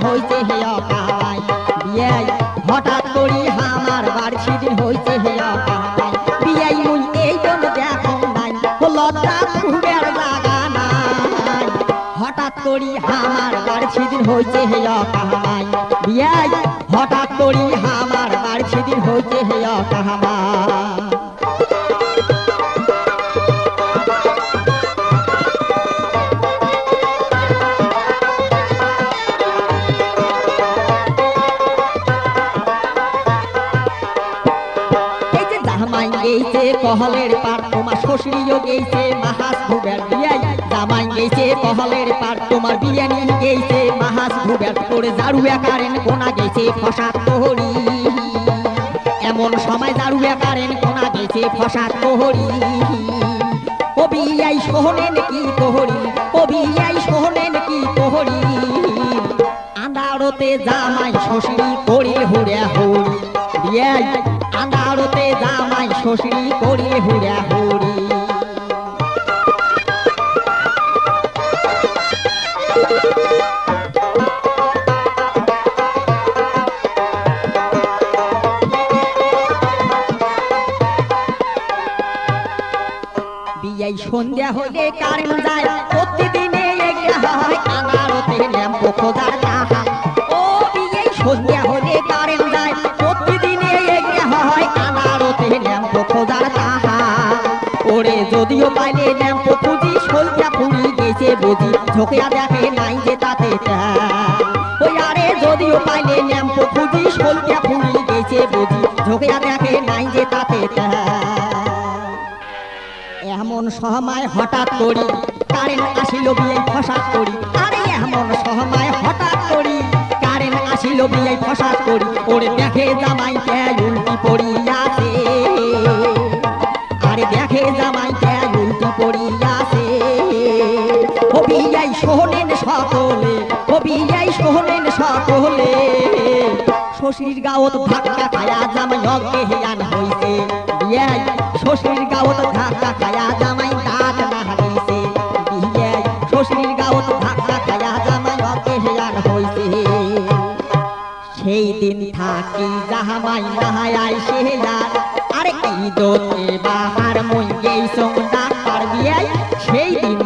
হইছে হে অকামাই বিয়াই হঠাৎ করি আমার বাড়ছি দিন হইছে হে অকামাই বিয়াই মুই এই জন দেখো নাই লজ্জা খুবের জাগা নাই হঠাৎ করি আমার বাড়ছি দিন হইছে হে অকামাই বিয়াই হঠাৎ করি আমার বাড়ছি দিন হইছে হে অকামাই গেছে কহলের পার তোমার শ্বশুরিও গেছে মাহাস ভুবের বিয়াই জামাই গেছে কহলের পার তোমার বিয়ানি গেছে মাহাস ভুবের করে জারুয়া কারেন কোনা গেছে ফসাদ তোহরি এমন সময় জারুয়া কারেন কোনা গেছে ফসাদ তোহরি ও বিয়াই সোহনেন কি তোহরি ও বিয়াই সোহনেন কি তোহরি আন্দারতে জামাই শ্বশুরি করে হুড়া হুড়ি বিয়াই আন্দারতে জামাই শ্বশুরি করে হুড়া হুড়ি বিয়াই সন্ধ্যা হলে কারেন্ট যায় প্রতিদিনে একটা হয় আন্দারতে ল্যাম্প খোঁজার তাহা ও বিয়াই সন্ধ্যা হলে কারেন্ট যায় প্রতিদিনে একটা হয় আন্দারতে ল্যাম্প খোঁজার তাহা ওরে যদিও পাইলে ল্যাম্প খুঁজি সলটা পুড়ি গেছে বুঝি ঝোঁকিয়া দেখে নাই যে তাতে ওই আরে যদিও পাইলে ল্যাম্প খুঁজি সলটা পুড়ি গেছে বুঝি ঝোঁকিয়া দেখে নাই যে তাতে এমন সময় হঠাৎ করি কারেন্ট আসিল বিয়াই ফসাদ করি আরে এমন সময় হঠাৎ করি কারেন্ট আসিল বিয়াই ফসাদ করি ওরে দেখে জামাই কে উল্টি পড়িয়াছে আরে দেখে জামাই কে উল্টি পড়িয়াছে ও বিয়াই সোহনেন সকলে ও বিয়াই সোহনেন সকলে শ্বশুর গাঁৱত ধাক্কা খায়া জামাই অজ্ঞান হইছে বিয়াই শ্বশুর গাঁৱত ধাক্কা খায়া জামাই দাঁত না হারিছে বিয়াই শ্বশুর গাঁৱত ধাক্কা খায়া জামাই অজ্ঞান হইছে সেই দিন থাকি জামাই নাহাই আইছে আর এই দোতে বাহার মই গেইছং ডাক্তার বিয়াই সেই দিন